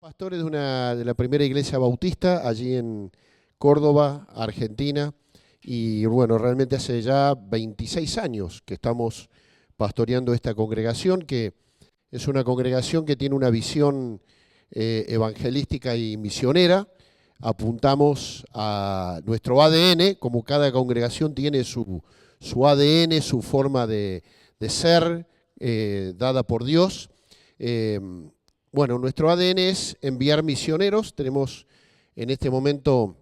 Pastores de la primera iglesia bautista allí en Córdoba, Argentina, y bueno, realmente hace ya 26 años que estamos pastoreando esta congregación, que es una congregación que tiene una visión evangelística y misionera. Apuntamos a nuestro ADN, como cada congregación tiene su ADN, su forma de ser, dada por Dios. Eh, bueno, nuestro ADN es enviar misioneros. Tenemos en este momento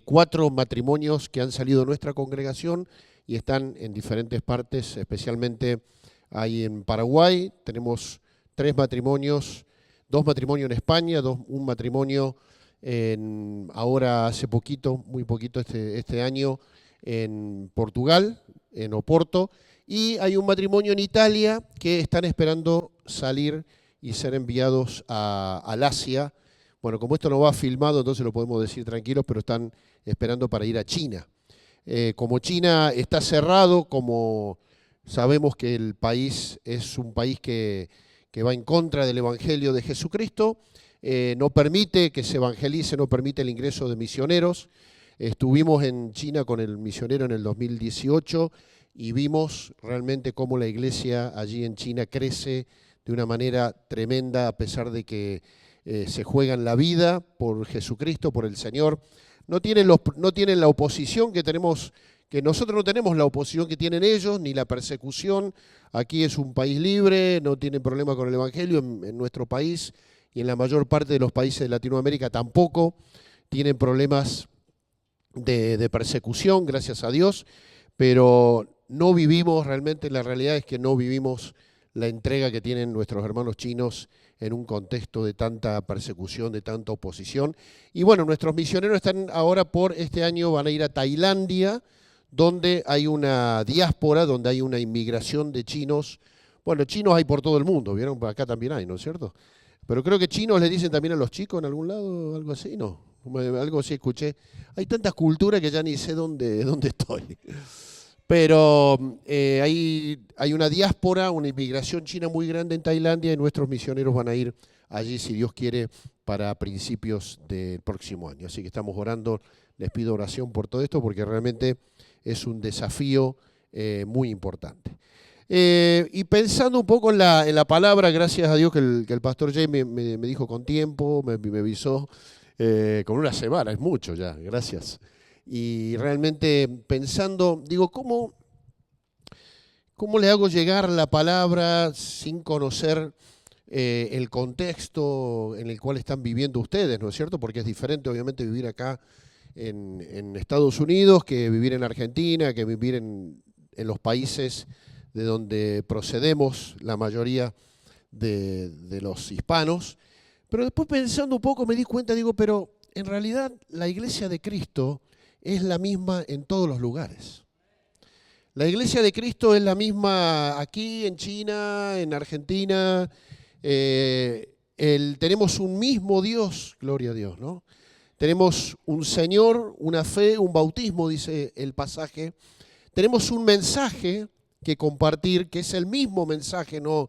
4 matrimonios que han salido de nuestra congregación y están en diferentes partes, especialmente ahí en Paraguay. Tenemos 3 matrimonios, 2 matrimonios en España, un matrimonio ahora hace poquito, muy poquito este año, en Portugal, en Oporto, y hay un matrimonio en Italia que están esperando salir y ser enviados al Asia. Bueno, como esto no va filmado, entonces lo podemos decir tranquilos, pero están esperando para ir a China. Como China está cerrado, como sabemos que el país es un país que va en contra del Evangelio de Jesucristo, no permite que se evangelice, no permite el ingreso de misioneros. Estuvimos en China con el misionero en el 2018 y vimos realmente cómo la iglesia allí en China crece de una manera tremenda, a pesar de que se juegan la vida por Jesucristo, por el Señor. No tienen la oposición que tenemos, que nosotros no tenemos la oposición que tienen ellos, ni la persecución. Aquí es un país libre, no tienen problema con el Evangelio en nuestro país, y en la mayor parte de los países de Latinoamérica tampoco tienen problemas de persecución, gracias a Dios, pero no vivimos, realmente la realidad es que no vivimos la entrega que tienen nuestros hermanos chinos en un contexto de tanta persecución, de tanta oposición. Y bueno, nuestros misioneros están ahora por este año, van a ir a Tailandia, donde hay una diáspora, donde hay una inmigración de chinos. Bueno, chinos hay por todo el mundo, ¿vieron? Acá también hay, ¿no es cierto? Pero creo que chinos le dicen también a los chicos en algún lado, algo así, ¿no? Algo así escuché. Hay tanta cultura que ya ni sé dónde estoy. Pero hay una diáspora, una inmigración china muy grande en Tailandia, y nuestros misioneros van a ir allí, si Dios quiere, para principios del próximo año. Así que estamos orando, les pido oración por todo esto, porque realmente es un desafío muy importante. Y pensando un poco en la palabra, gracias a Dios que el pastor Jay me dijo con tiempo, me avisó con una semana, es mucho ya, gracias. Y realmente pensando, digo, ¿cómo le hago llegar la palabra sin conocer el contexto en el cual están viviendo ustedes, ¿no es cierto? Porque es diferente, obviamente, vivir acá en Estados Unidos que vivir en Argentina, que vivir en los países de donde procedemos la mayoría de los hispanos. Pero después, pensando un poco, me di cuenta, digo, pero en realidad la iglesia de Cristo es la misma en todos los lugares. La iglesia de Cristo es la misma aquí, en China, en Argentina. Tenemos un mismo Dios, gloria a Dios, ¿no? Tenemos un Señor, una fe, un bautismo, dice el pasaje. Tenemos un mensaje que compartir, que es el mismo mensaje, no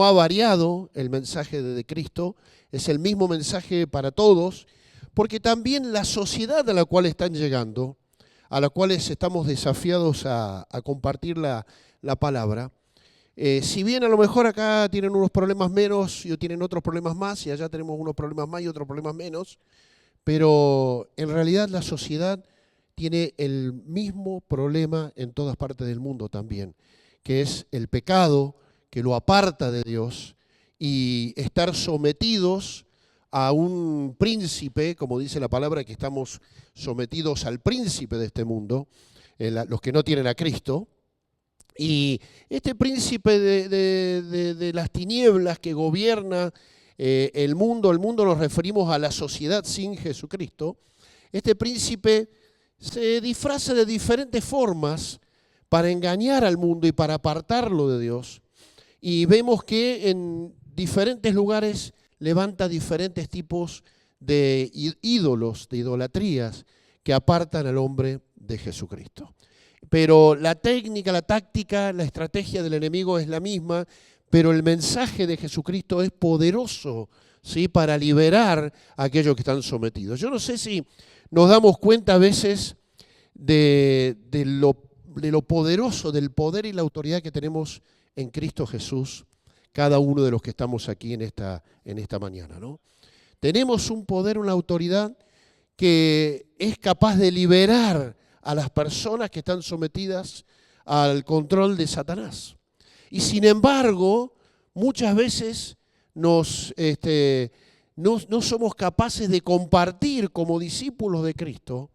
ha variado el mensaje de Cristo, es el mismo mensaje para todos, porque también la sociedad a la cual están llegando, a la cual estamos desafiados a compartir la palabra, si bien a lo mejor acá tienen unos problemas menos y tienen otros problemas más, y allá tenemos unos problemas más y otros problemas menos, pero en realidad la sociedad tiene el mismo problema en todas partes del mundo también, que es el pecado que lo aparta de Dios y estar sometidos a un príncipe, como dice la palabra, que estamos sometidos al príncipe de este mundo, los que no tienen a Cristo. Y este príncipe de las tinieblas que gobierna el mundo nos referimos a la sociedad sin Jesucristo. Este príncipe se disfraza de diferentes formas para engañar al mundo y para apartarlo de Dios. Y vemos que en diferentes lugares levanta diferentes tipos de ídolos, de idolatrías, que apartan al hombre de Jesucristo. Pero la técnica, la táctica, la estrategia del enemigo es la misma, pero el mensaje de Jesucristo es poderoso ¿sí? Para liberar a aquellos que están sometidos. Yo no sé si nos damos cuenta a veces de lo poderoso, del poder y la autoridad que tenemos en Cristo Jesús, cada uno de los que estamos aquí en esta mañana, ¿no? Tenemos un poder, una autoridad que es capaz de liberar a las personas que están sometidas al control de Satanás. Y sin embargo, muchas veces no somos capaces de compartir como discípulos de Cristo,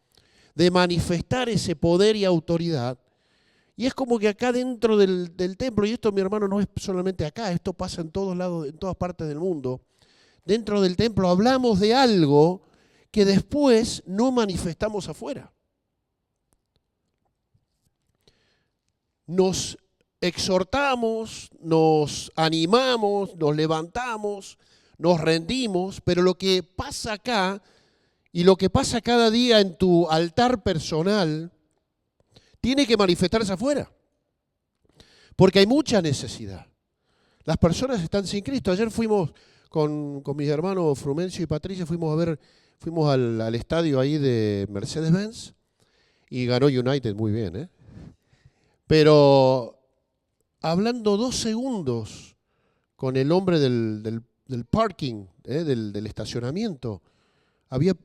de manifestar ese poder y autoridad. Y es como que acá dentro del templo, y esto, mi hermano, no es solamente acá, esto pasa en todos lados, en todas partes del mundo. Dentro del templo hablamos de algo que después no manifestamos afuera. Nos exhortamos, nos animamos, nos levantamos, nos rendimos, pero lo que pasa acá y lo que pasa cada día en tu altar personal tiene que manifestarse afuera, porque hay mucha necesidad. Las personas están sin Cristo. Ayer fuimos con mis hermanos Frumencio y Patricia, fuimos al estadio ahí de Mercedes-Benz y ganó United muy bien, ¿eh? Pero hablando 2 segundos con el hombre del parking, del estacionamiento,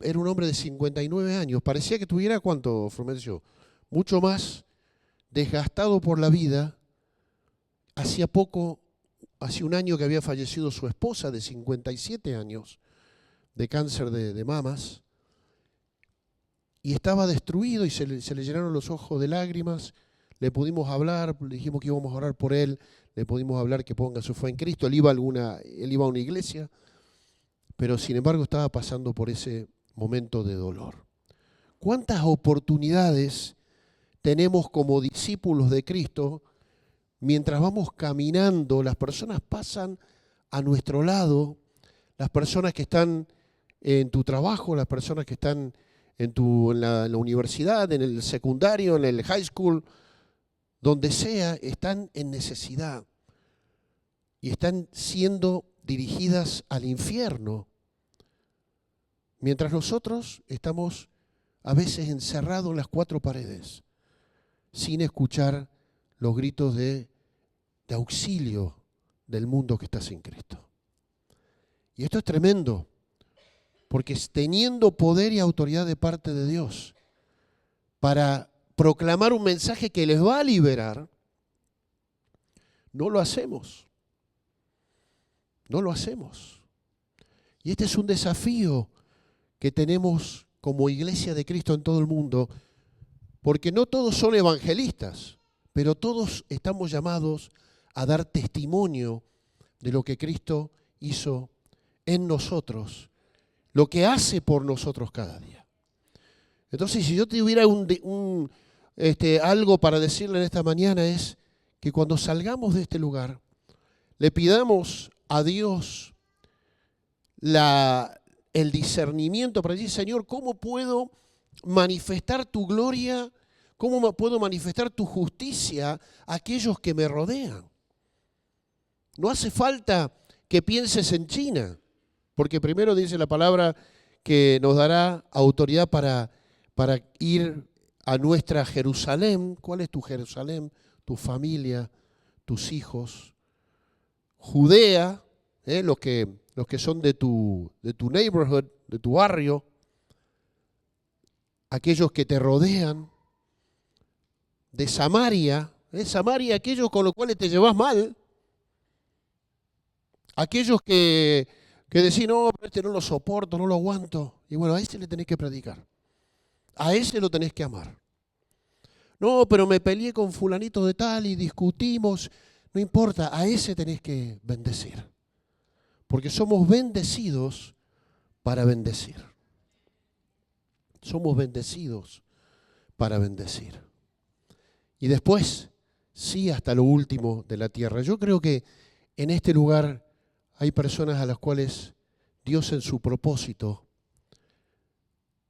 era un hombre de 59 años. Parecía que tuviera, ¿cuánto, Frumencio? Mucho más desgastado por la vida. Hacía un año que había fallecido su esposa de 57 años de cáncer de mamas. Y estaba destruido y se le llenaron los ojos de lágrimas. Le pudimos hablar, le dijimos que íbamos a orar por él, le pudimos hablar que ponga su fe en Cristo. Él iba a una iglesia, pero sin embargo estaba pasando por ese momento de dolor. ¿Cuántas oportunidades tenemos como discípulos de Cristo mientras vamos caminando? Las personas pasan a nuestro lado, las personas que están en tu trabajo, las personas que están en la universidad, en el secundario, en el high school, donde sea, están en necesidad y están siendo dirigidas al infierno, mientras nosotros estamos a veces encerrados en las 4 paredes, sin escuchar los gritos de auxilio del mundo que está sin Cristo. Y esto es tremendo, porque teniendo poder y autoridad de parte de Dios para proclamar un mensaje que les va a liberar, no lo hacemos. No lo hacemos. Y este es un desafío que tenemos como iglesia de Cristo en todo el mundo, porque no todos son evangelistas, pero todos estamos llamados a dar testimonio de lo que Cristo hizo en nosotros, lo que hace por nosotros cada día. Entonces, si yo tuviera algo para decirle en esta mañana, es que cuando salgamos de este lugar, le pidamos a Dios el discernimiento para decir: Señor, ¿cómo puedo manifestar tu gloria? ¿Cómo puedo manifestar tu justicia a aquellos que me rodean? No hace falta que pienses en China, porque primero dice la palabra que nos dará autoridad para ir a nuestra Jerusalén. ¿Cuál es tu Jerusalén? Tu familia, tus hijos. Judea, los que son de tu neighborhood, de tu barrio, aquellos que te rodean. De Samaria, Samaria, aquellos con los cuales te llevas mal, aquellos que decís: no, pero este no lo soporto, no lo aguanto. Y bueno, a ese le tenés que predicar, a ese lo tenés que amar. No, pero me peleé con fulanito de tal y discutimos. No importa, a ese tenés que bendecir. Porque somos bendecidos para bendecir. Somos bendecidos para bendecir. Y después, sí, hasta lo último de la tierra. Yo creo que en este lugar hay personas a las cuales Dios en su propósito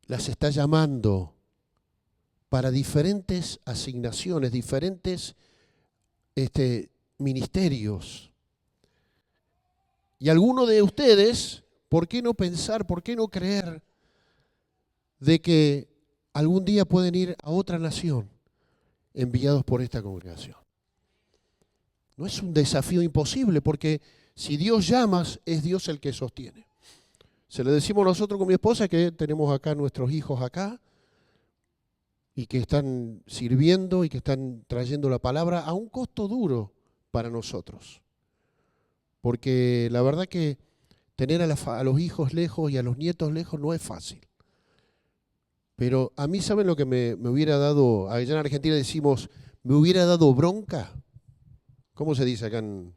las está llamando para diferentes asignaciones, diferentes ministerios. Y algunos de ustedes ¿Por qué no pensar, por qué no creer de que algún día pueden ir a otra nación enviados por esta congregación? No es un desafío imposible, porque si Dios llama, es Dios el que sostiene. Se lo decimos nosotros con mi esposa, que tenemos acá nuestros hijos acá, y que están sirviendo y que están trayendo la palabra a un costo duro para nosotros. Porque la verdad que tener a los hijos lejos y a los nietos lejos no es fácil. Pero a mí, ¿saben lo que me hubiera dado? Allá en Argentina decimos, me hubiera dado bronca. ¿Cómo se dice acá en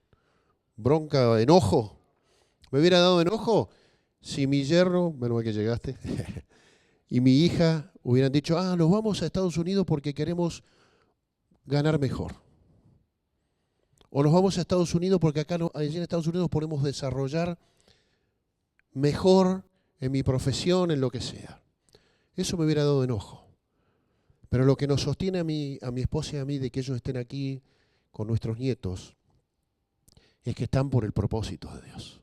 bronca? ¿Enojo? Me hubiera dado enojo si mi yerno, menos mal que llegaste, y mi hija hubieran dicho, nos vamos a Estados Unidos porque queremos ganar mejor. O nos vamos a Estados Unidos porque allí en Estados Unidos podemos desarrollar mejor en mi profesión, en lo que sea. Eso me hubiera dado enojo. Pero lo que nos sostiene a mi esposa y a mí de que ellos estén aquí con nuestros nietos es que están por el propósito de Dios.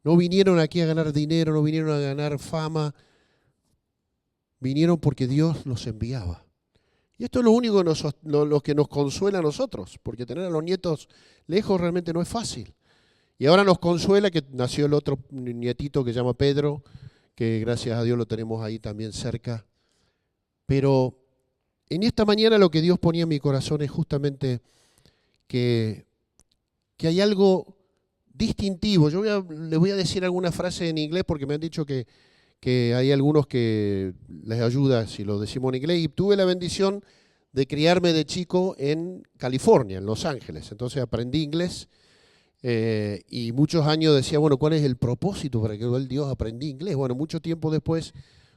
No vinieron aquí a ganar dinero, no vinieron a ganar fama, vinieron porque Dios los enviaba. Y esto es lo único lo que nos consuela a nosotros, porque tener a los nietos lejos realmente no es fácil. Y ahora nos consuela que nació el otro nietito que se llama Pedro, que gracias a Dios lo tenemos ahí también cerca. Pero en esta mañana lo que Dios ponía en mi corazón es justamente que hay algo distintivo. Yo les voy a decir alguna frase en inglés porque me han dicho que hay algunos que les ayuda si lo decimos en inglés. Y tuve la bendición de criarme de chico en California, en Los Ángeles. Entonces aprendí inglés y muchos años decía, bueno, ¿cuál es el propósito para que el Dios aprendí inglés? Bueno, mucho tiempo después,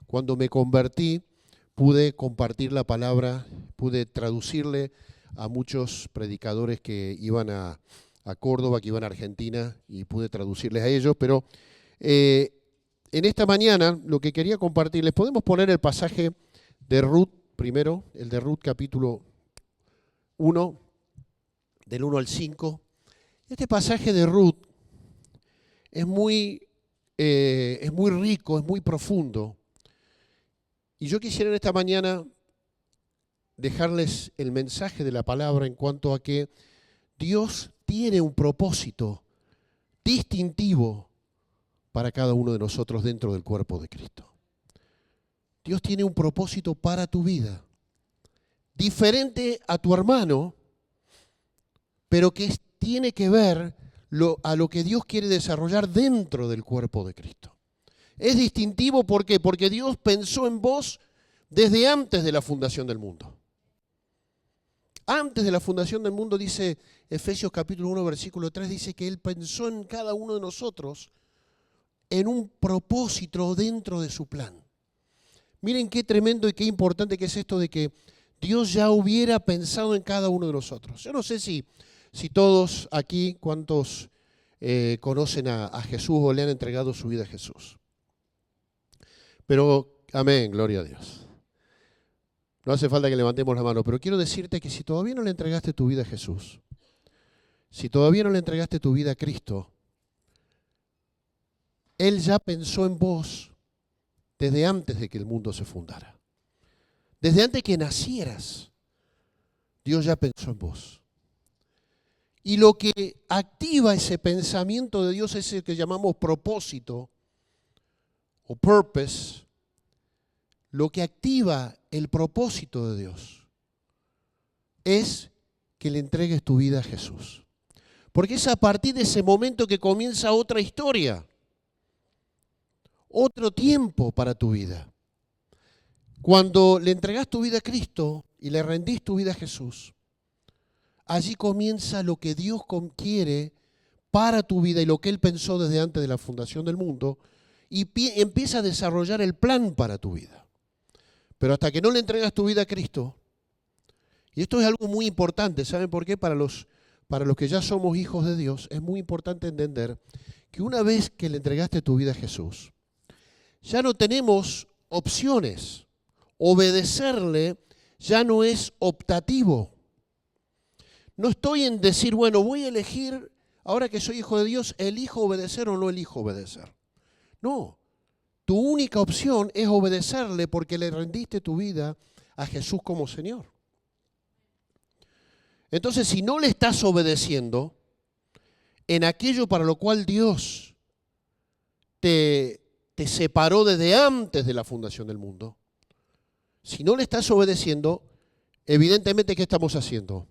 cuando me convertí, pude compartir la palabra, pude traducirle a muchos predicadores que iban a Córdoba, que iban a Argentina, y pude traducirles a ellos. Pero en esta mañana lo que quería compartirles, podemos poner el pasaje de Ruth primero, el de Ruth capítulo 1, del 1 al 5. Este pasaje de Ruth es muy rico, es muy profundo. Y yo quisiera en esta mañana dejarles el mensaje de la palabra en cuanto a que Dios tiene un propósito distintivo para cada uno de nosotros dentro del cuerpo de Cristo. Dios tiene un propósito para tu vida, diferente a tu hermano, pero que tiene que ver a lo que Dios quiere desarrollar dentro del cuerpo de Cristo. Es distintivo, ¿por qué? Porque Dios pensó en vos desde antes de la fundación del mundo. Antes de la fundación del mundo, dice Efesios capítulo 1, versículo 3, dice que Él pensó en cada uno de nosotros en un propósito dentro de su plan. Miren qué tremendo y qué importante que es esto de que Dios ya hubiera pensado en cada uno de nosotros. Yo no sé si todos aquí, cuántos conocen a Jesús o le han entregado su vida a Jesús. Pero, amén, gloria a Dios. No hace falta que levantemos la mano, pero quiero decirte que si todavía no le entregaste tu vida a Jesús, si todavía no le entregaste tu vida a Cristo, Él ya pensó en vos desde antes de que el mundo se fundara. Desde antes que nacieras, Dios ya pensó en vos. Y lo que activa ese pensamiento de Dios es el que llamamos propósito o purpose. Lo que activa el propósito de Dios es que le entregues tu vida a Jesús. Porque es a partir de ese momento que comienza otra historia, otro tiempo para tu vida. Cuando le entregas tu vida a Cristo y le rendís tu vida a Jesús, allí comienza lo que Dios quiere para tu vida y lo que Él pensó desde antes de la fundación del mundo, y empieza a desarrollar el plan para tu vida. Pero hasta que no le entregas tu vida a Cristo, y esto es algo muy importante, ¿saben por qué? Para los que ya somos hijos de Dios, es muy importante entender que una vez que le entregaste tu vida a Jesús, ya no tenemos opciones. Obedecerle ya no es optativo. No estoy en decir, bueno, voy a elegir, ahora que soy hijo de Dios, ¿elijo obedecer o no elijo obedecer? No, tu única opción es obedecerle porque le rendiste tu vida a Jesús como Señor. Entonces, si no le estás obedeciendo en aquello para lo cual Dios te separó desde antes de la fundación del mundo, si no le estás obedeciendo, evidentemente, ¿qué estamos haciendo?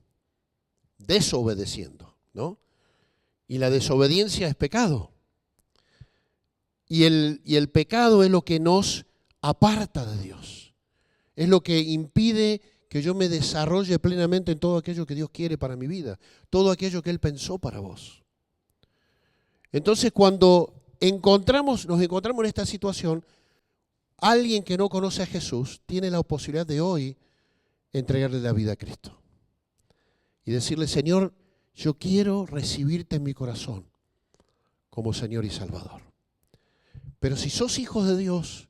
Desobedeciendo, ¿no? Y la desobediencia es pecado. Y el pecado es lo que nos aparta de Dios. Es lo que impide que yo me desarrolle plenamente en todo aquello que Dios quiere para mi vida, todo aquello que Él pensó para vos. Entonces, cuando nos encontramos en esta situación, alguien que no conoce a Jesús tiene la posibilidad de hoy entregarle la vida a Cristo. Y decirle, Señor, yo quiero recibirte en mi corazón como Señor y Salvador. Pero si sos hijos de Dios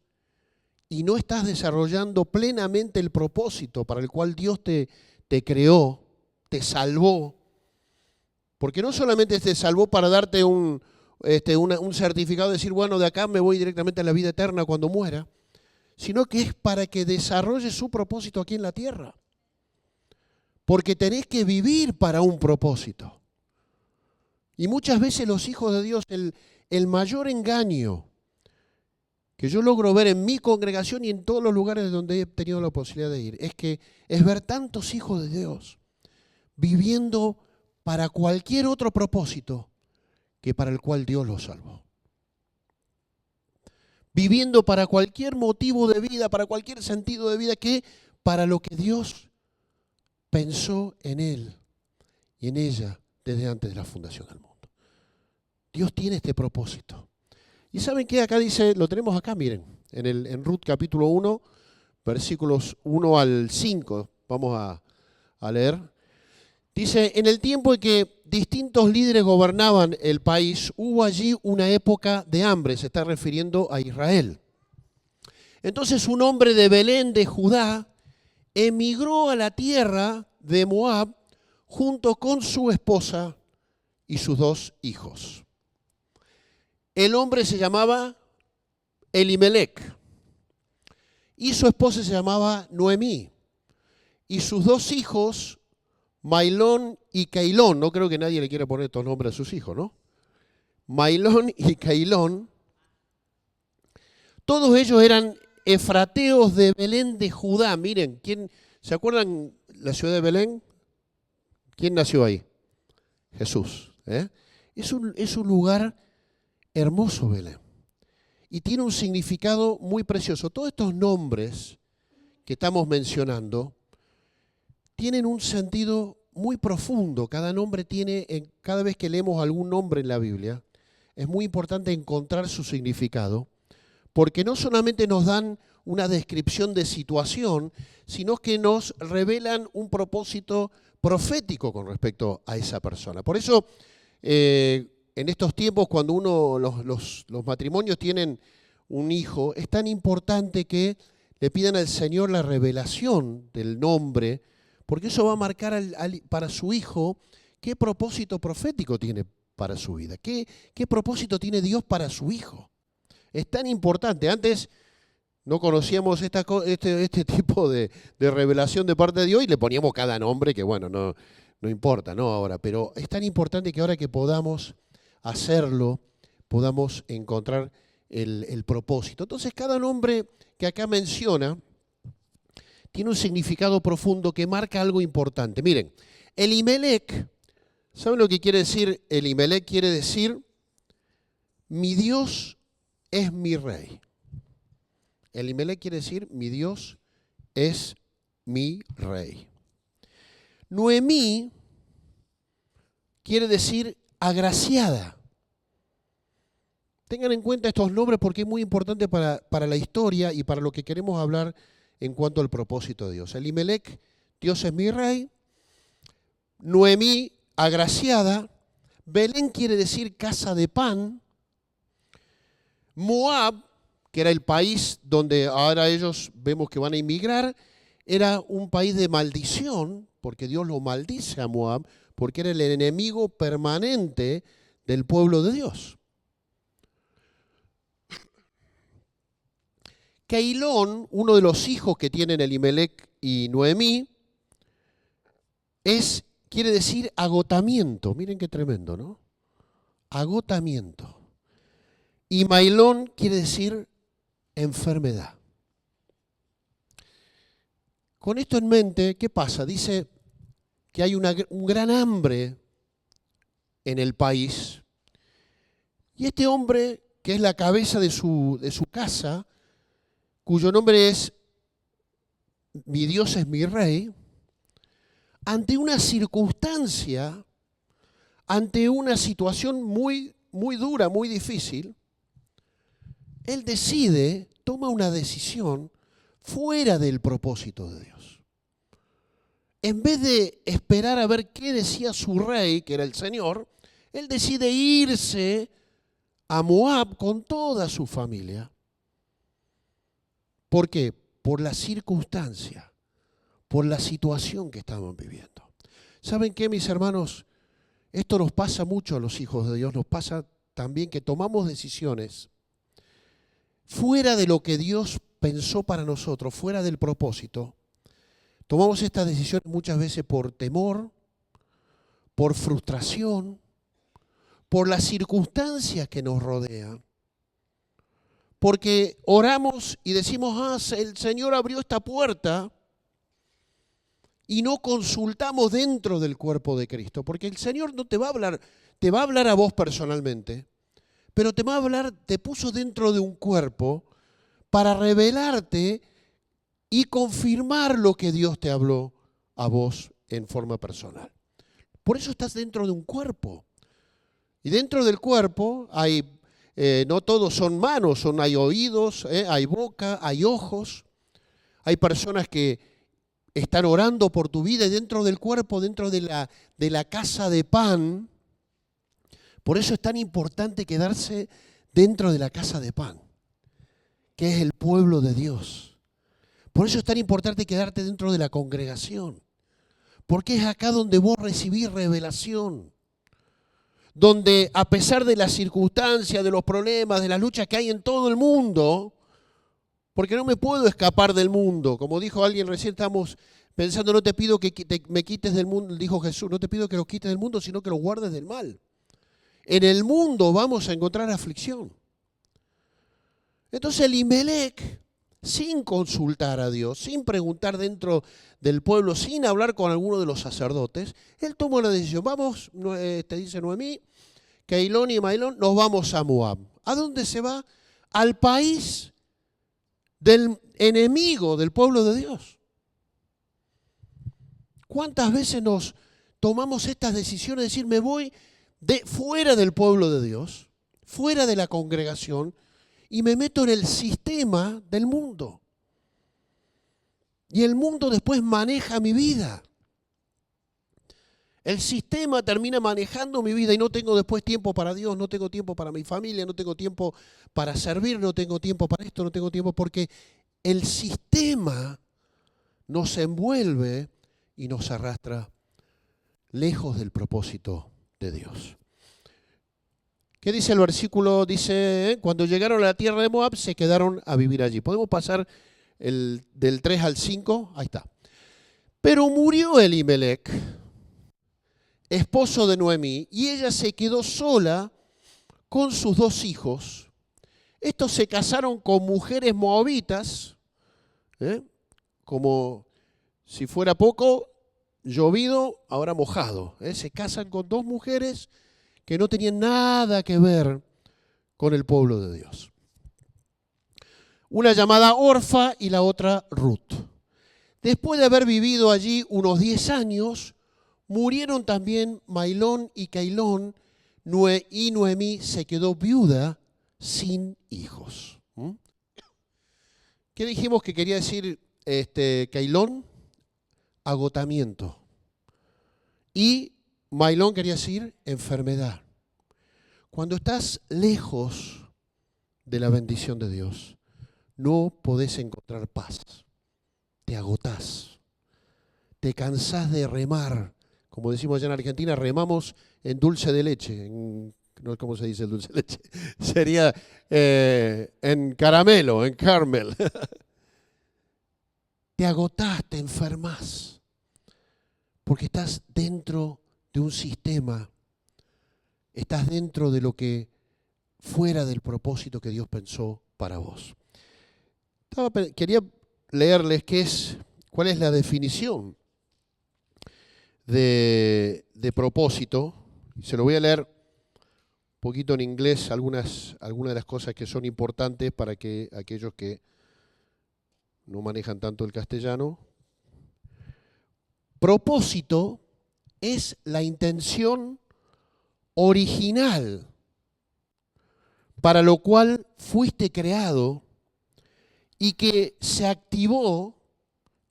y no estás desarrollando plenamente el propósito para el cual Dios te creó, te salvó, porque no solamente te salvó para darte un certificado de decir, bueno, de acá me voy directamente a la vida eterna cuando muera, sino que es para que desarrolle su propósito aquí en la tierra. Porque tenés que vivir para un propósito. Y muchas veces los hijos de Dios, el mayor engaño que yo logro ver en mi congregación y en todos los lugares donde he tenido la posibilidad de ir, es ver tantos hijos de Dios viviendo para cualquier otro propósito que para el cual Dios los salvó. Viviendo para cualquier motivo de vida, para cualquier sentido de vida, que para lo que Dios pensó en él y en ella desde antes de la fundación del mundo. Dios tiene este propósito. ¿Y saben qué? Acá dice, lo tenemos acá, miren, en Ruth capítulo 1, versículos 1 al 5, vamos a leer. Dice, en el tiempo en que distintos líderes gobernaban el país, hubo allí una época de hambre, se está refiriendo a Israel. Entonces un hombre de Belén de Judá emigró a la tierra de Moab junto con su esposa y sus 2 hijos. El hombre se llamaba Elimelec y su esposa se llamaba Noemí y sus 2 hijos, Mailón y Keilón. No creo que nadie le quiera poner estos nombres a sus hijos, ¿no? Mailón y Keilón. Todos ellos eran efrateos de Belén de Judá. Miren, ¿se acuerdan la ciudad de Belén? ¿Quién nació ahí? Jesús. Es un lugar hermoso, Belén. Y tiene un significado muy precioso. Todos estos nombres que estamos mencionando tienen un sentido muy profundo. Cada nombre tiene, cada vez que leemos algún nombre en la Biblia, es muy importante encontrar su significado, porque no solamente nos dan una descripción de situación, sino que nos revelan un propósito profético con respecto a esa persona. Por eso, en estos tiempos, cuando los matrimonios tienen un hijo, es tan importante que le pidan al Señor la revelación del nombre, porque eso va a marcar para su hijo qué propósito profético tiene para su vida, qué propósito tiene Dios para su hijo. Es tan importante. Antes no conocíamos este tipo de revelación de parte de Dios y le poníamos cada nombre que, bueno, no importa, ¿no? Ahora, pero es tan importante que ahora que podamos hacerlo, podamos encontrar el propósito. Entonces, cada nombre que acá menciona tiene un significado profundo que marca algo importante. Miren, Elimelec, ¿saben lo que quiere decir? Elimelec quiere decir, mi Dios es mi rey. Elimelec quiere decir, mi Dios es mi rey. Noemí quiere decir agraciada. Tengan en cuenta estos nombres porque es muy importante para la historia y para lo que queremos hablar en cuanto al propósito de Dios. Elimelec, Dios es mi rey. Noemí, agraciada. Belén quiere decir casa de pan. Moab, que era el país donde ahora ellos vemos que van a inmigrar, era un país de maldición, porque Dios lo maldice a Moab, porque era el enemigo permanente del pueblo de Dios. Keilón, uno de los hijos que tienen Elimelec y Noemí, quiere decir agotamiento. Miren qué tremendo, ¿no? Agotamiento. Y Mailón quiere decir enfermedad. Con esto en mente, ¿qué pasa? Dice que hay un gran hambre en el país. Y este hombre, que es la cabeza de su casa, cuyo nombre es Mi Dios es mi Rey, ante una circunstancia, ante una situación muy, muy dura, muy difícil, él toma una decisión fuera del propósito de Dios. En vez de esperar a ver qué decía su rey, que era el Señor, él decide irse a Moab con toda su familia. ¿Por qué? Por la circunstancia, por la situación que estaban viviendo. ¿Saben qué, mis hermanos? Esto nos pasa mucho a los hijos de Dios, nos pasa también que tomamos decisiones fuera de lo que Dios pensó para nosotros, fuera del propósito. Tomamos estas decisiones muchas veces por temor, por frustración, por las circunstancias que nos rodean. Porque oramos y decimos, el Señor abrió esta puerta, y no consultamos dentro del cuerpo de Cristo. Porque el Señor no te va a hablar a vos personalmente, pero te puso dentro de un cuerpo para revelarte y confirmar lo que Dios te habló a vos en forma personal. Por eso estás dentro de un cuerpo. Y dentro del cuerpo no todos son manos, hay oídos, hay boca, hay ojos. Hay personas que están orando por tu vida y dentro del cuerpo, dentro de la casa de pan. Por eso es tan importante quedarse dentro de la casa de pan, que es el pueblo de Dios. Por eso es tan importante quedarte dentro de la congregación, porque es acá donde vos recibís revelación, donde a pesar de las circunstancias, de los problemas, de las luchas que hay en todo el mundo, porque no me puedo escapar del mundo, como dijo alguien recién, estamos pensando, no te pido que me quites del mundo, dijo Jesús, no te pido que los quites del mundo, sino que los guardes del mal. En el mundo vamos a encontrar aflicción. Entonces Elimelec, sin consultar a Dios, sin preguntar dentro del pueblo, sin hablar con alguno de los sacerdotes, él tomó la decisión, vamos, te dice Noemí, Keilón y Mailón, nos vamos a Moab. ¿A dónde se va? Al país del enemigo del pueblo de Dios. ¿Cuántas veces nos tomamos estas decisiones de decir, me voy fuera del pueblo de Dios, fuera de la congregación, y me meto en el sistema del mundo? Y el mundo después maneja mi vida. El sistema termina manejando mi vida y no tengo después tiempo para Dios, no tengo tiempo para mi familia, no tengo tiempo para servir, no tengo tiempo para esto, no tengo tiempo porque el sistema nos envuelve y nos arrastra lejos del propósito de Dios. ¿Qué dice el versículo? Dice, cuando llegaron a la tierra de Moab se quedaron a vivir allí. ¿Podemos pasar del 3 al 5? Ahí está. Pero murió Elimelec, esposo de Noemí, y ella se quedó sola con sus 2 hijos. Estos se casaron con mujeres moabitas, como si fuera poco, llovido, ahora mojado. Se casan con 2 mujeres que no tenían nada que ver con el pueblo de Dios. Una llamada Orfa y la otra Ruth. Después de haber vivido allí unos 10 años, murieron también Mailón y Keilón, y Noemí se quedó viuda sin hijos. ¿Qué dijimos que quería decir Keilón? Agotamiento. Y Mailón quería decir enfermedad. Cuando estás lejos de la bendición de Dios, no podés encontrar paz. Te agotás. Te cansás de remar. Como decimos allá en Argentina, remamos en dulce de leche, en no sé cómo se dice el dulce de leche, sería en caramelo, en caramel. Te agotás, te enfermas, porque estás dentro de un sistema, estás dentro de lo que fuera del propósito que Dios pensó para vos. Quería leerles cuál es la definición de propósito. Se lo voy a leer un poquito en inglés, algunas de las cosas que son importantes para que aquellos que no manejan tanto el castellano. Propósito es la intención original para lo cual fuiste creado y que se activó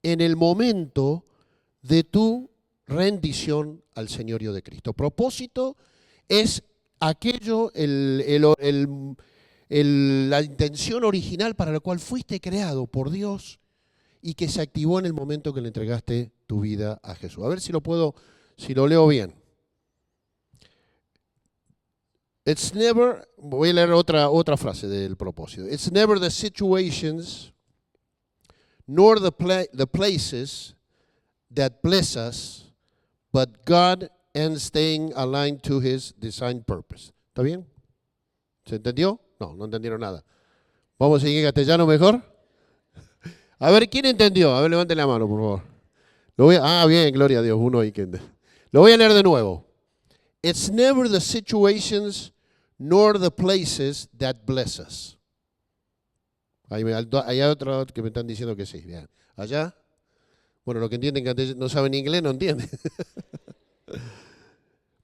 en el momento de tu rendición al señorío de Cristo. Propósito es aquello, la intención original para la cual fuiste creado por Dios y que se activó en el momento que le entregaste tu vida a Jesús. A ver si lo leo bien. It's never, voy a leer otra frase del propósito. It's never the situations nor the places that bless us, but God and staying aligned to His design purpose. ¿Está bien? ¿Se entendió? No entendieron nada. ¿Vamos a seguir en castellano mejor? A ver, ¿quién entendió? A ver, levanten la mano, por favor. Bien, gloria a Dios, uno ahí que lo voy a leer de nuevo. It's never the situations nor the places that bless us. Hay otros que me están diciendo que sí. Bien. ¿Allá? Bueno, lo que entienden que no saben inglés, no entienden.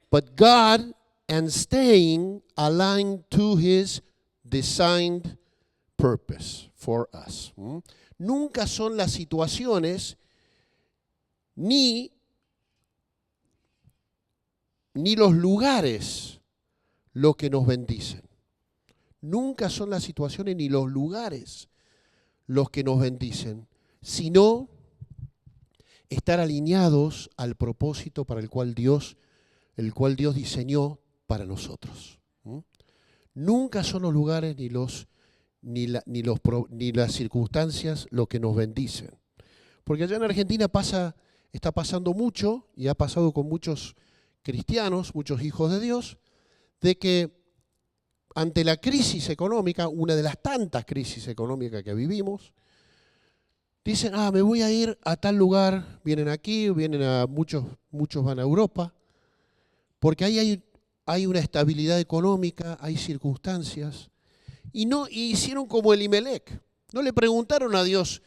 But God and staying aligned to His designed purpose for us. Nunca son las situaciones ni los lugares lo que nos bendicen. Nunca son las situaciones ni los lugares los que nos bendicen, sino estar alineados al propósito para el cual Dios diseñó para nosotros. Nunca son los lugares ni las circunstancias lo que nos bendicen. Porque allá en Argentina está pasando mucho, y ha pasado con muchos cristianos, muchos hijos de Dios, de que ante la crisis económica, una de las tantas crisis económicas que vivimos, dicen, me voy a ir a tal lugar, vienen aquí, muchos van a Europa, porque ahí hay una estabilidad económica, hay circunstancias, y hicieron como Elimelec, no le preguntaron a Dios,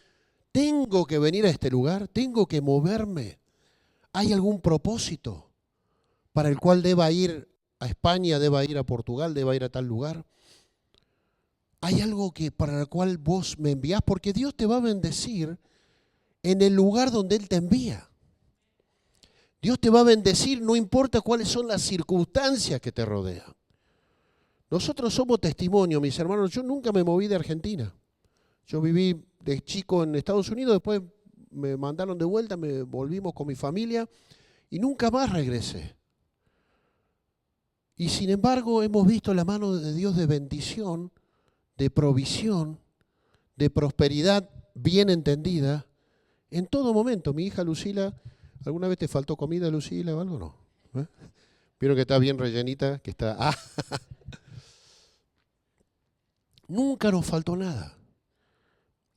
¿tengo que venir a este lugar? ¿Tengo que moverme? ¿Hay algún propósito para el cual deba ir a España, deba ir a Portugal, deba ir a tal lugar? ¿Hay algo para el cual vos me enviás? Porque Dios te va a bendecir en el lugar donde Él te envía. Dios te va a bendecir, no importa cuáles son las circunstancias que te rodean. Nosotros somos testimonio, mis hermanos. Yo nunca me moví de Argentina. Yo viví de chico en Estados Unidos, después me mandaron de vuelta, me volvimos con mi familia y nunca más regresé. Y sin embargo hemos visto la mano de Dios de bendición, de provisión, de prosperidad bien entendida en todo momento. Mi hija Lucila, ¿alguna vez te faltó comida, Lucila, o algo? No. Vieron que está bien rellenita, que está... Nunca nos faltó nada.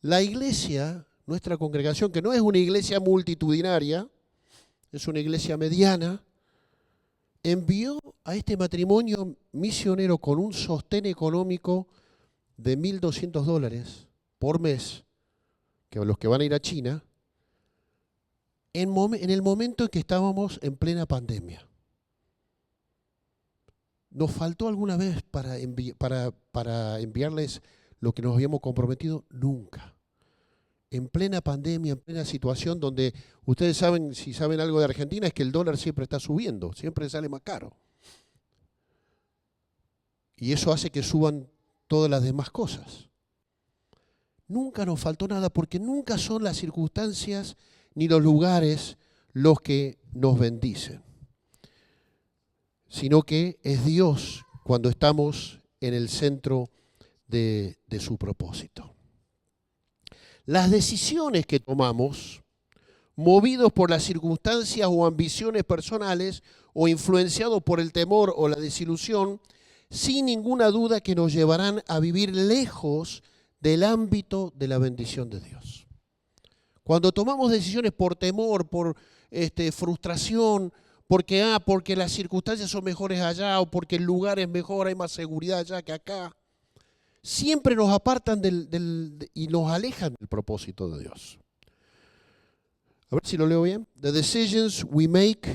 La iglesia, nuestra congregación, que no es una iglesia multitudinaria, es una iglesia mediana, envió a este matrimonio misionero con un sostén económico de $1,200 por mes, que los que van a ir a China, en el momento en que estábamos en plena pandemia. ¿Nos faltó alguna vez para enviarles lo que nos habíamos comprometido? Nunca. En plena pandemia, en plena situación donde ustedes saben, si saben algo de Argentina, es que el dólar siempre está subiendo, siempre sale más caro. Y eso hace que suban todas las demás cosas. Nunca nos faltó nada porque nunca son las circunstancias ni los lugares los que nos bendicen, sino que es Dios cuando estamos en el centro de su propósito. Las decisiones que tomamos, movidos por las circunstancias o ambiciones personales o influenciados por el temor o la desilusión, sin ninguna duda que nos llevarán a vivir lejos del ámbito de la bendición de Dios. Cuando tomamos decisiones por temor, por frustración, porque las circunstancias son mejores allá o porque el lugar es mejor, hay más seguridad allá que acá, siempre nos apartan y nos alejan del propósito de Dios. A ver si lo leo bien. The decisions we make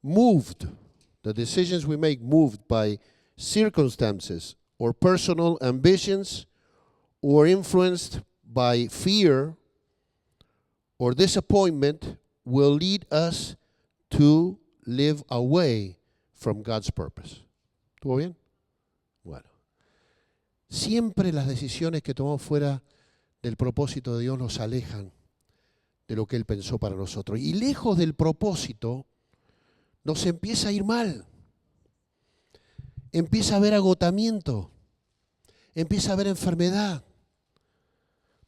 moved by circumstances or personal ambitions or influenced by fear or disappointment will lead us to live away from God's purpose. ¿Estuvo bien? Bueno. Siempre las decisiones que tomamos fuera del propósito de Dios nos alejan de lo que Él pensó para nosotros. Y lejos del propósito, nos empieza a ir mal. Empieza a haber agotamiento. Empieza a haber enfermedad.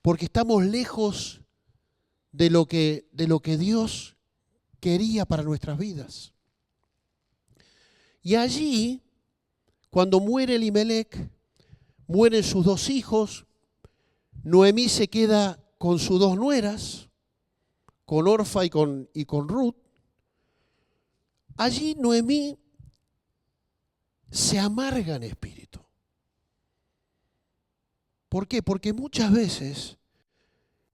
Porque estamos lejos de lo que Dios quería para nuestras vidas. Y allí, cuando muere Elimelec, mueren sus 2 hijos, Noemí se queda con sus 2 nueras, con Orfa y con Ruth. Allí Noemí se amarga en espíritu. ¿Por qué? Porque muchas veces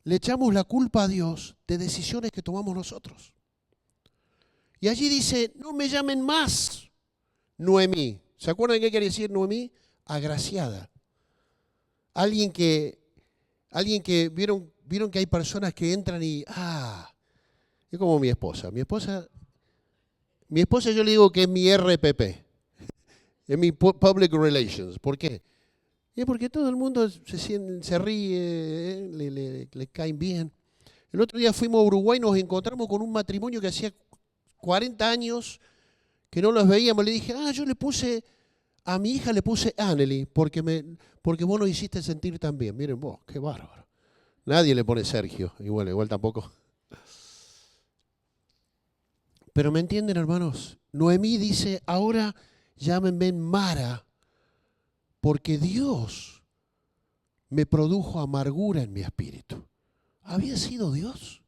le echamos la culpa a Dios de decisiones que tomamos nosotros. Y allí dice, no me llamen más Noemí. ¿Se acuerdan qué quiere decir Noemí? Agraciada. Alguien que vieron que hay personas que entran y, es como mi esposa. Mi esposa yo le digo que es mi RPP, es mi Public Relations. ¿Por qué? Y es porque todo el mundo se ríe, le caen bien. El otro día fuimos a Uruguay y nos encontramos con un matrimonio que hacía 40 años que no los veíamos. Le dije, a mi hija le puse Anneli porque vos nos hiciste sentir tan bien. Miren vos, qué bárbaro. Nadie le pone Sergio, igual tampoco. Pero ¿me entienden, hermanos? Noemí dice, ahora llámenme Mara, porque Dios me produjo amargura en mi espíritu. ¿Había sido Dios?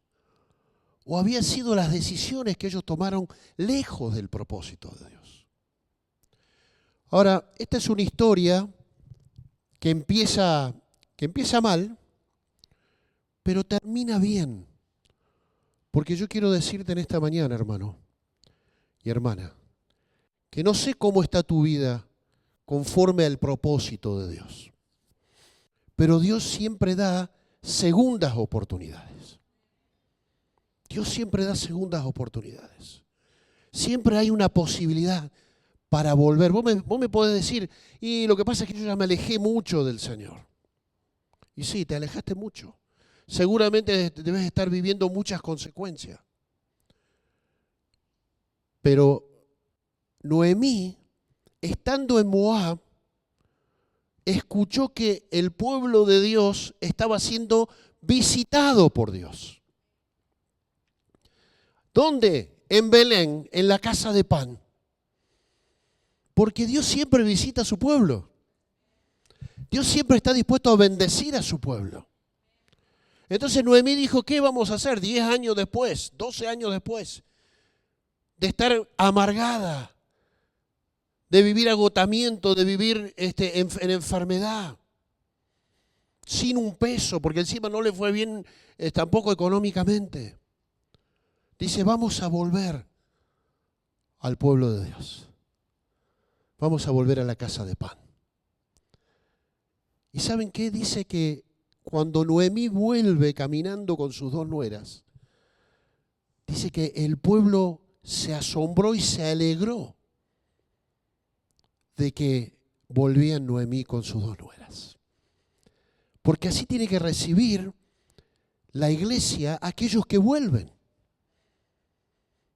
¿O había sido las decisiones que ellos tomaron lejos del propósito de Dios? Ahora, esta es una historia que empieza mal, pero termina bien. Porque yo quiero decirte en esta mañana, hermano y hermana, que no sé cómo está tu vida conforme al propósito de Dios. Pero Dios siempre da segundas oportunidades. Dios siempre da segundas oportunidades. Siempre hay una posibilidad para volver. Vos me podés decir, y lo que pasa es que yo ya me alejé mucho del Señor. Y sí, te alejaste mucho. Seguramente debes estar viviendo muchas consecuencias. Pero Noemí, estando en Moab, escuchó que el pueblo de Dios estaba siendo visitado por Dios. ¿Dónde? En Belén, en la casa de pan. Porque Dios siempre visita a su pueblo. Dios siempre está dispuesto a bendecir a su pueblo. Entonces Noemí dijo, ¿qué vamos a hacer 10 años después, 12 años después de estar amargada, de vivir agotamiento, de vivir en enfermedad, sin un peso, porque encima no le fue bien tampoco económicamente? Dice, vamos a volver al pueblo de Dios. Vamos a volver a la casa de pan. ¿Y saben qué? Dice que cuando Noemí vuelve caminando con sus 2 nueras, dice que el pueblo se asombró y se alegró de que volvían Noemí con sus 2 nueras. Porque así tiene que recibir la iglesia a aquellos que vuelven.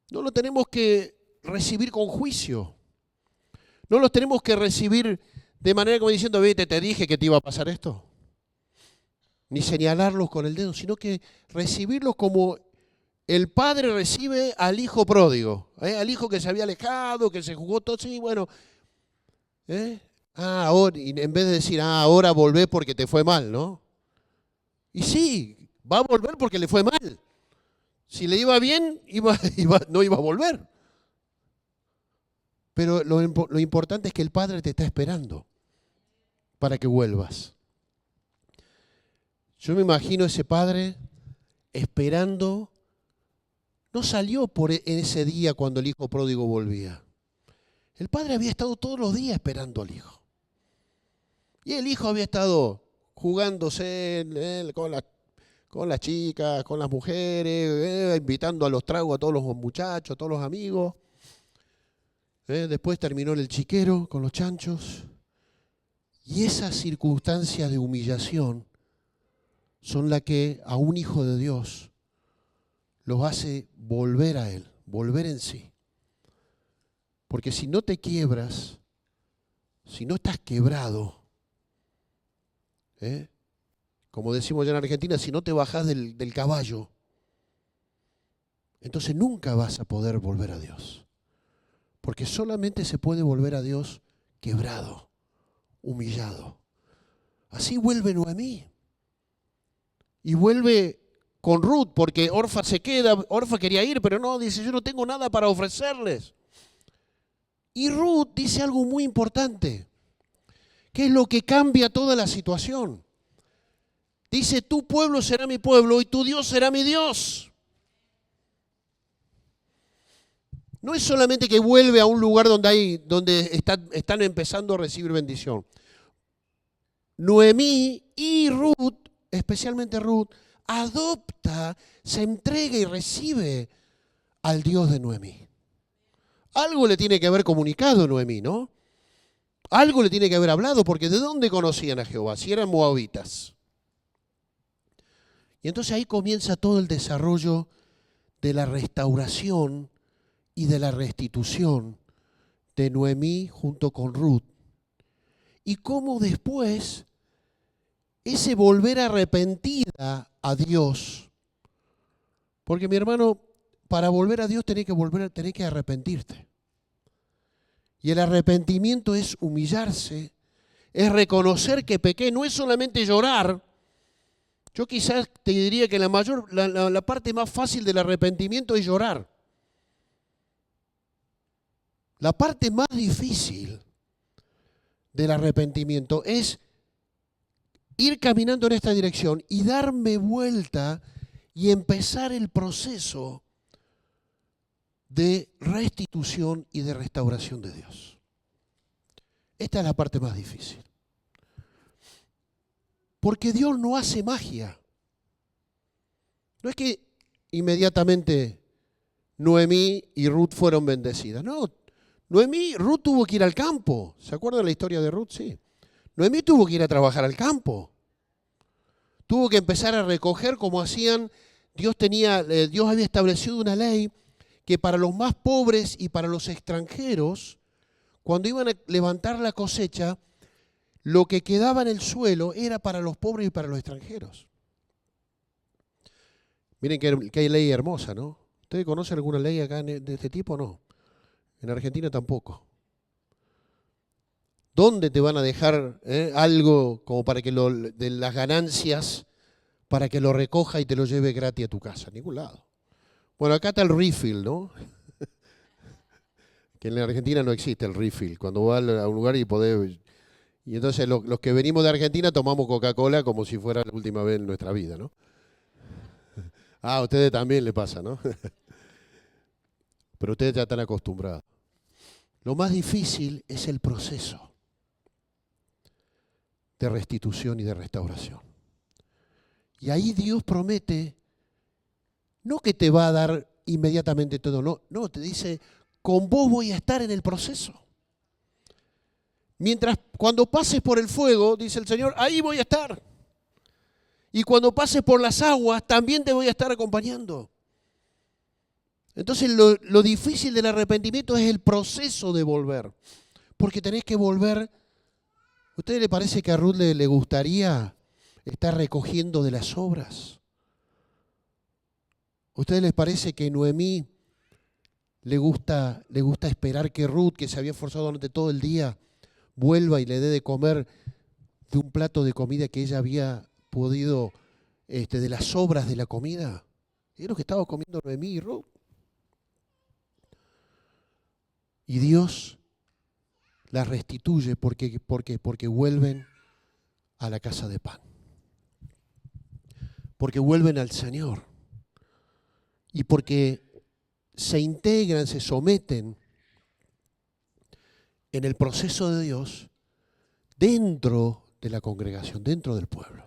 No lo tenemos que recibir con juicio. No los tenemos que recibir de manera como diciendo, vete, te dije que te iba a pasar esto. Ni señalarlos con el dedo, sino que recibirlos como el padre recibe al hijo pródigo, al hijo que se había alejado, que se jugó todo, sí, bueno. Ahora, y en vez de decir, ahora volvé porque te fue mal, ¿no? Y sí, va a volver porque le fue mal. Si le iba bien, no iba a volver. Pero lo importante es que el Padre te está esperando para que vuelvas. Yo me imagino ese Padre esperando. No salió en ese día cuando el hijo pródigo volvía. El Padre había estado todos los días esperando al hijo. Y el hijo había estado jugándose con las chicas, con las mujeres, invitando a los tragos a todos los muchachos, a todos los amigos. Después terminó en el chiquero con los chanchos. Y esas circunstancias de humillación son las que a un hijo de Dios los hace volver a Él, volver en sí. Porque si no te quiebras, si no estás quebrado, como decimos ya en Argentina, si no te bajás del caballo, entonces nunca vas a poder volver a Dios. Porque solamente se puede volver a Dios quebrado, humillado. Así vuelve Noemí. Y vuelve con Ruth, porque Orfa se queda. Orfa quería ir, pero no, dice, yo no tengo nada para ofrecerles. Y Ruth dice algo muy importante, que es lo que cambia toda la situación. Dice, tu pueblo será mi pueblo y tu Dios será mi Dios. No es solamente que vuelve a un lugar donde están empezando a recibir bendición. Noemí y Ruth, especialmente Ruth, adopta, se entrega y recibe al Dios de Noemí. Algo le tiene que haber comunicado Noemí, ¿no? Algo le tiene que haber hablado, porque ¿de dónde conocían a Jehová? Si eran moabitas. Y entonces ahí comienza todo el desarrollo de la restauración y de la restitución de Noemí junto con Ruth. Y cómo después ese volver arrepentida a Dios. Porque mi hermano, para volver a Dios tenés que arrepentirte. Y el arrepentimiento es humillarse, es reconocer que pequé, no es solamente llorar. Yo quizás te diría que la parte más fácil del arrepentimiento es llorar. La parte más difícil del arrepentimiento es ir caminando en esta dirección y darme vuelta y empezar el proceso de restitución y de restauración de Dios. Esta es la parte más difícil. Porque Dios no hace magia. No es que inmediatamente Noemí y Ruth fueron bendecidas. No, Ruth tuvo que ir al campo. ¿Se acuerdan la historia de Ruth? Sí. Noemí tuvo que ir a trabajar al campo. Tuvo que empezar a recoger como hacían. Dios había establecido una ley que para los más pobres y para los extranjeros, cuando iban a levantar la cosecha, lo que quedaba en el suelo era para los pobres y para los extranjeros. Miren que hay ley hermosa, ¿no? ¿Ustedes conocen alguna ley acá de este tipo? No. En Argentina tampoco. ¿Dónde te van a dejar algo como para que de las ganancias, para que lo recoja y te lo lleve gratis a tu casa? En ningún lado. Bueno, acá está el refill, ¿no? Que en la Argentina no existe el refill. Cuando vas a un lugar y podés... Y entonces los que venimos de Argentina tomamos Coca-Cola como si fuera la última vez en nuestra vida, ¿no? A ustedes también les pasa, ¿no? Pero ustedes ya están acostumbrados. Lo más difícil es el proceso de restitución y de restauración. Y ahí Dios promete, no que te va a dar inmediatamente todo, no, te dice, con vos voy a estar en el proceso. Cuando pases por el fuego, dice el Señor, ahí voy a estar. Y cuando pases por las aguas, también te voy a estar acompañando. Entonces lo difícil del arrepentimiento es el proceso de volver. Porque tenés que volver. ¿A ustedes le parece que a Ruth le gustaría estar recogiendo de las obras? ¿A ustedes les parece que Noemí le gusta esperar que Ruth, que se había esforzado durante todo el día, vuelva y le dé de comer de un plato de comida que ella había podido, de las sobras de la comida? Es lo que estaba comiendo Noemí y Ruth. Y Dios las restituye porque vuelven a la casa de pan. Porque vuelven al Señor. Y porque se integran, se someten en el proceso de Dios dentro de la congregación, dentro del pueblo.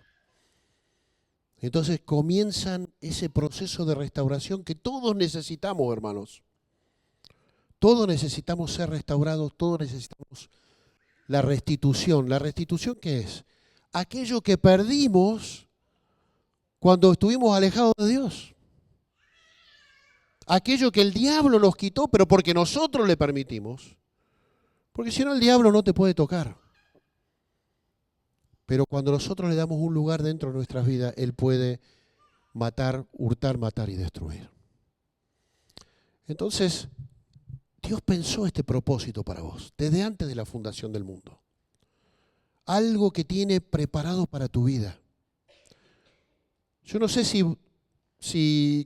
Entonces comienzan ese proceso de restauración que todos necesitamos, hermanos. Todos necesitamos ser restaurados, todos necesitamos la restitución. ¿La restitución qué es? Aquello que perdimos cuando estuvimos alejados de Dios. Aquello que el diablo nos quitó, pero porque nosotros le permitimos. Porque si no, el diablo no te puede tocar. Pero cuando nosotros le damos un lugar dentro de nuestras vidas, Él puede matar, hurtar, matar y destruir. Entonces, Dios pensó este propósito para vos, desde antes de la fundación del mundo. Algo que tiene preparado para tu vida. Yo no sé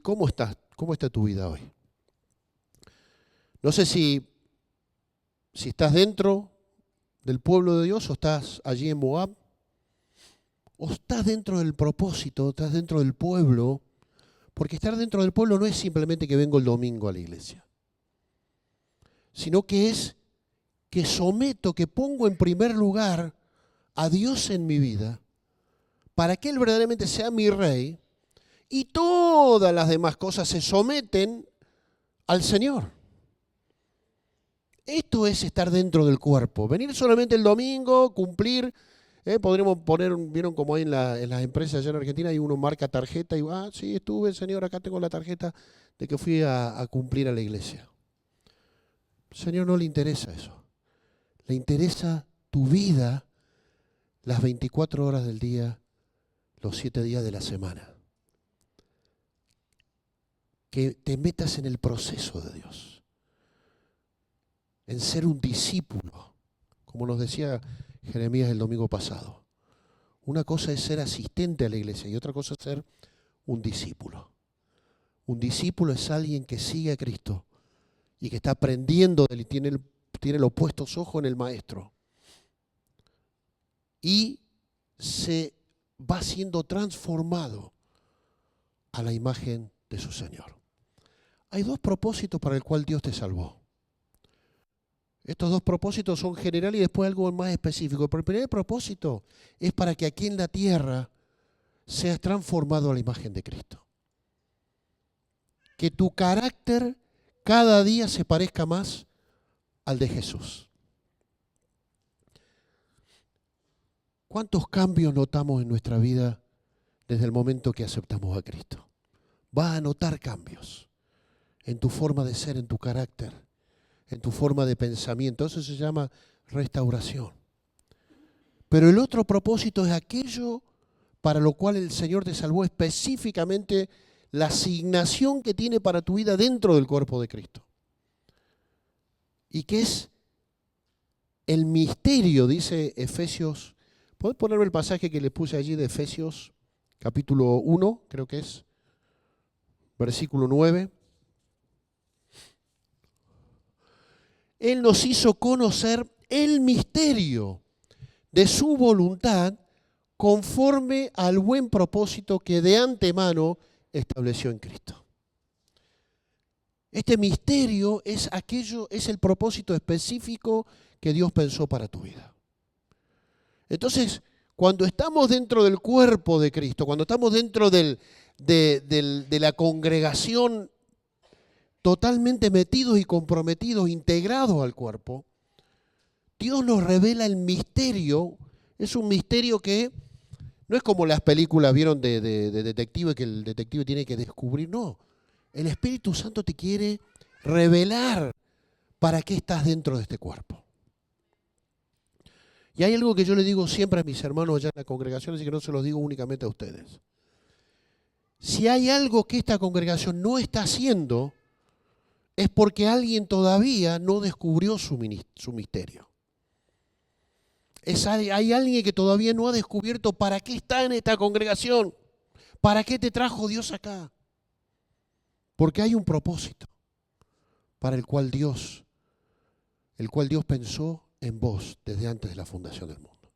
¿cómo está tu vida hoy? No sé si estás dentro del pueblo de Dios o estás allí en Moab, o estás dentro del propósito, estás dentro del pueblo, porque estar dentro del pueblo no es simplemente que vengo el domingo a la iglesia, sino que es que que pongo en primer lugar a Dios en mi vida, para que Él verdaderamente sea mi rey, y todas las demás cosas se someten al Señor. Esto es estar dentro del cuerpo. Venir solamente el domingo, cumplir. Podremos poner, vieron como hay en las empresas allá en Argentina, y uno marca tarjeta y sí, estuve, Señor, acá tengo la tarjeta de que fui a cumplir a la iglesia. Al Señor no le interesa eso. Le interesa tu vida las 24 horas del día, los 7 días de la semana. Que te metas en el proceso de Dios. En ser un discípulo, como nos decía Jeremías el domingo pasado. Una cosa es ser asistente a la iglesia y otra cosa es ser un discípulo. Un discípulo es alguien que sigue a Cristo y que está aprendiendo de él y tiene los puestos ojos en el Maestro. Y se va siendo transformado a la imagen de su Señor. Hay dos propósitos para el cual Dios te salvó. Estos dos propósitos son generales y después algo más específico. Pero el primer propósito es para que aquí en la tierra seas transformado a la imagen de Cristo. Que tu carácter cada día se parezca más al de Jesús. ¿Cuántos cambios notamos en nuestra vida desde el momento que aceptamos a Cristo? Vas a notar cambios en tu forma de ser, en tu carácter, en tu forma de pensamiento. Eso se llama restauración. Pero el otro propósito es aquello para lo cual el Señor te salvó, específicamente la asignación que tiene para tu vida dentro del cuerpo de Cristo. Y que es el misterio, dice Efesios. ¿Podés ponerme el pasaje que les puse allí de Efesios, capítulo 1, creo que es, versículo 9? Él nos hizo conocer el misterio de su voluntad conforme al buen propósito que de antemano estableció en Cristo. Este misterio es el propósito específico que Dios pensó para tu vida. Entonces, cuando estamos dentro del cuerpo de Cristo, cuando estamos dentro de la congregación, totalmente metidos y comprometidos, integrados al cuerpo, Dios nos revela el misterio. Es un misterio que no es como las películas, vieron, de detective, que el detective tiene que descubrir. No, el Espíritu Santo te quiere revelar para qué estás dentro de este cuerpo. Y hay algo que yo le digo siempre a mis hermanos allá en la congregación, así que no se los digo únicamente a ustedes. Si hay algo que esta congregación no está haciendo, es porque alguien todavía no descubrió su misterio. Hay alguien que todavía no ha descubierto para qué está en esta congregación, para qué te trajo Dios acá. Porque hay un propósito para el cual Dios pensó en vos desde antes de la fundación del mundo.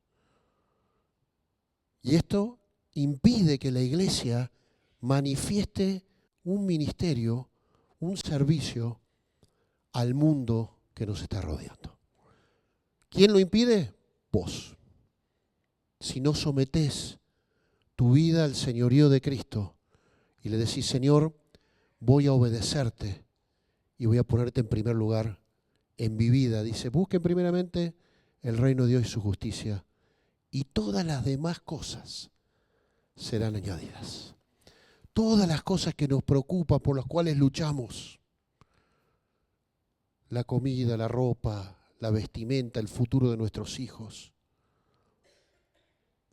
Y esto impide que la iglesia manifieste un ministerio, un servicio al mundo que nos está rodeando. ¿Quién lo impide? Vos. Si no sometés tu vida al señorío de Cristo y le decís, Señor, voy a obedecerte y voy a ponerte en primer lugar en mi vida. Dice, busquen primeramente el reino de Dios y su justicia y todas las demás cosas serán añadidas. Todas las cosas que nos preocupan, por las cuales luchamos, la comida, la ropa, la vestimenta, el futuro de nuestros hijos,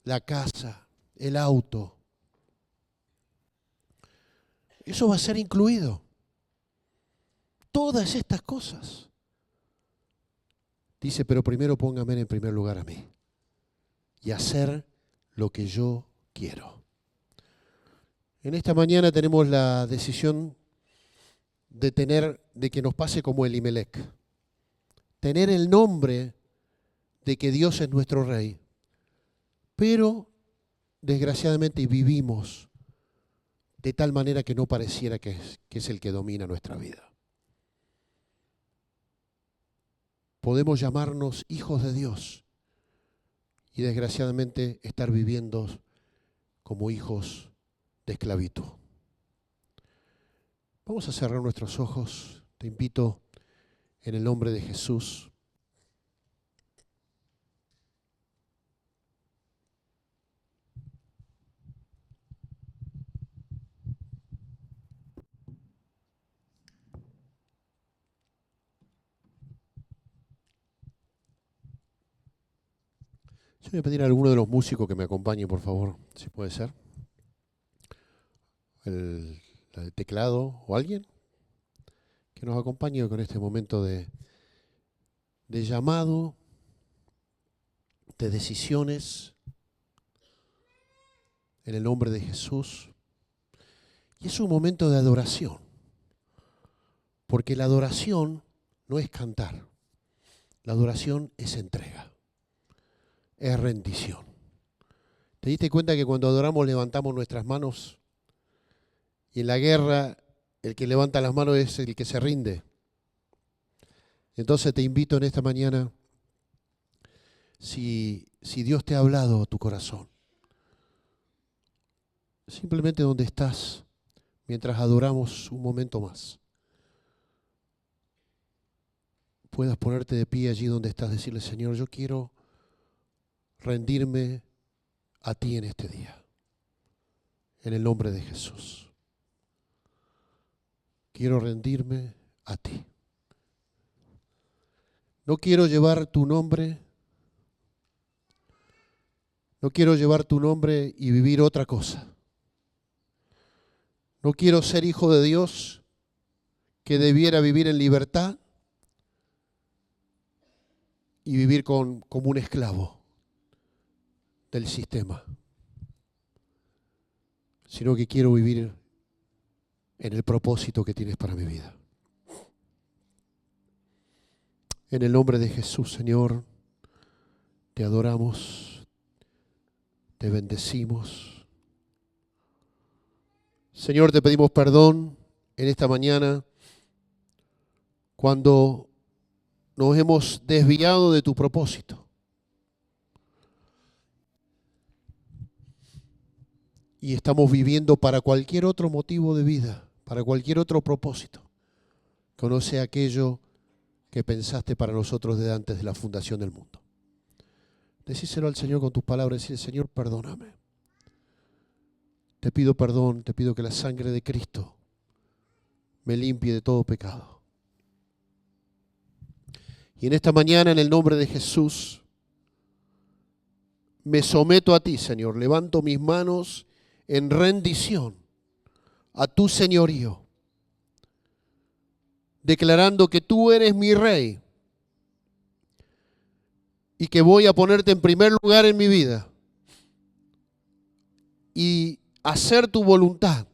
la casa, el auto, eso va a ser incluido. Todas estas cosas. Dice, pero primero póngame en primer lugar a mí y hacer lo que yo quiero. En esta mañana tenemos la decisión de que nos pase como Elimelec. Tener el nombre de que Dios es nuestro Rey. Pero, desgraciadamente, vivimos de tal manera que no pareciera que es el que domina nuestra vida. Podemos llamarnos hijos de Dios y, desgraciadamente, estar viviendo como hijos de esclavitud. Vamos a cerrar nuestros ojos. Te invito en el nombre de Jesús. Yo voy a pedir a alguno de los músicos que me acompañe, por favor, si puede ser. El teclado o alguien que nos acompañe con este momento de llamado, de decisiones, en el nombre de Jesús. Y es un momento de adoración, porque la adoración no es cantar, la adoración es entrega, es rendición. ¿Te diste cuenta que cuando adoramos levantamos nuestras manos? Y en la guerra el que levanta las manos es el que se rinde. Entonces te invito en esta mañana, si Dios te ha hablado a tu corazón, simplemente donde estás, mientras adoramos un momento más, puedas ponerte de pie allí donde estás, decirle, Señor, yo quiero rendirme a ti en este día, en el nombre de Jesús. Quiero rendirme a ti. No quiero llevar tu nombre. No quiero llevar tu nombre y vivir otra cosa. No quiero ser hijo de Dios que debiera vivir en libertad y vivir como un esclavo del sistema, sino que quiero vivir en el propósito que tienes para mi vida. En el nombre de Jesús, Señor, te adoramos, te bendecimos. Señor, te pedimos perdón en esta mañana cuando nos hemos desviado de tu propósito. Y estamos viviendo para cualquier otro motivo de vida, para cualquier otro propósito, que no sea aquello que pensaste para nosotros desde antes de la fundación del mundo. Decíselo al Señor con tus palabras, decirle, Señor, perdóname. Te pido perdón, te pido que la sangre de Cristo me limpie de todo pecado. Y en esta mañana, en el nombre de Jesús, me someto a ti, Señor. Levanto mis manos en rendición a tu señorío, declarando que tú eres mi rey y que voy a ponerte en primer lugar en mi vida y hacer tu voluntad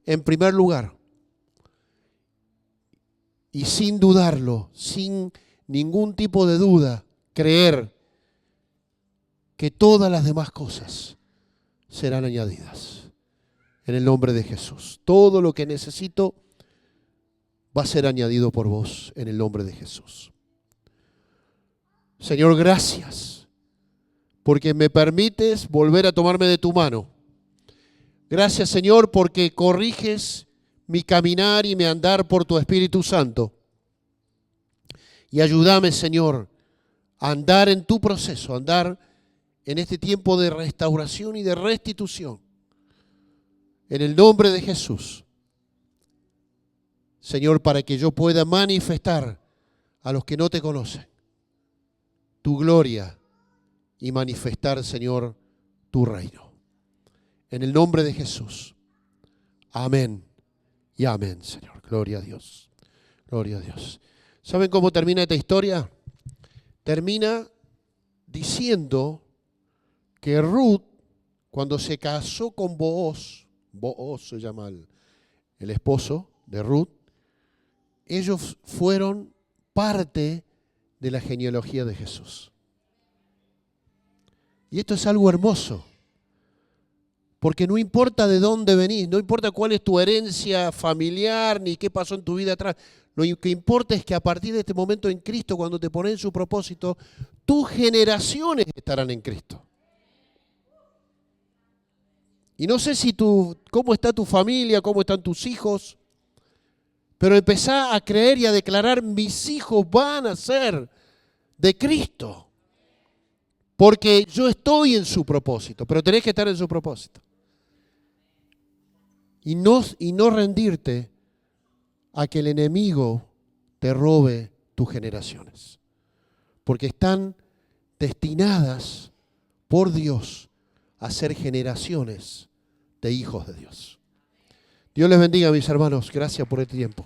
en primer lugar. Y sin dudarlo, sin ningún tipo de duda, creer que todas las demás cosas serán añadidas. En el nombre de Jesús. Todo lo que necesito va a ser añadido por vos en el nombre de Jesús. Señor, gracias porque me permites volver a tomarme de tu mano. Gracias, Señor, porque corriges mi caminar y mi andar por tu Espíritu Santo. Y ayúdame, Señor, a andar en tu proceso, a andar en este tiempo de restauración y de restitución. En el nombre de Jesús. Señor, para que yo pueda manifestar a los que no te conocen tu gloria y manifestar, Señor, tu reino. En el nombre de Jesús. Amén y amén, Señor. Gloria a Dios. Gloria a Dios. ¿Saben cómo termina esta historia? Termina diciendo que Ruth, cuando se casó con Booz se llama el esposo de Ruth, ellos fueron parte de la genealogía de Jesús. Y esto es algo hermoso, porque no importa de dónde venís, no importa cuál es tu herencia familiar, ni qué pasó en tu vida atrás, lo que importa es que a partir de este momento en Cristo, cuando te pones en su propósito, tus generaciones estarán en Cristo. Y no sé cómo está tu familia, cómo están tus hijos, pero empezá a creer y a declarar, mis hijos van a ser de Cristo. Porque yo estoy en su propósito, pero tenés que estar en su propósito. Y no rendirte a que el enemigo te robe tus generaciones. Porque están destinadas por Dios a ser generaciones de hijos de Dios. Dios les bendiga, mis hermanos. Gracias por este tiempo.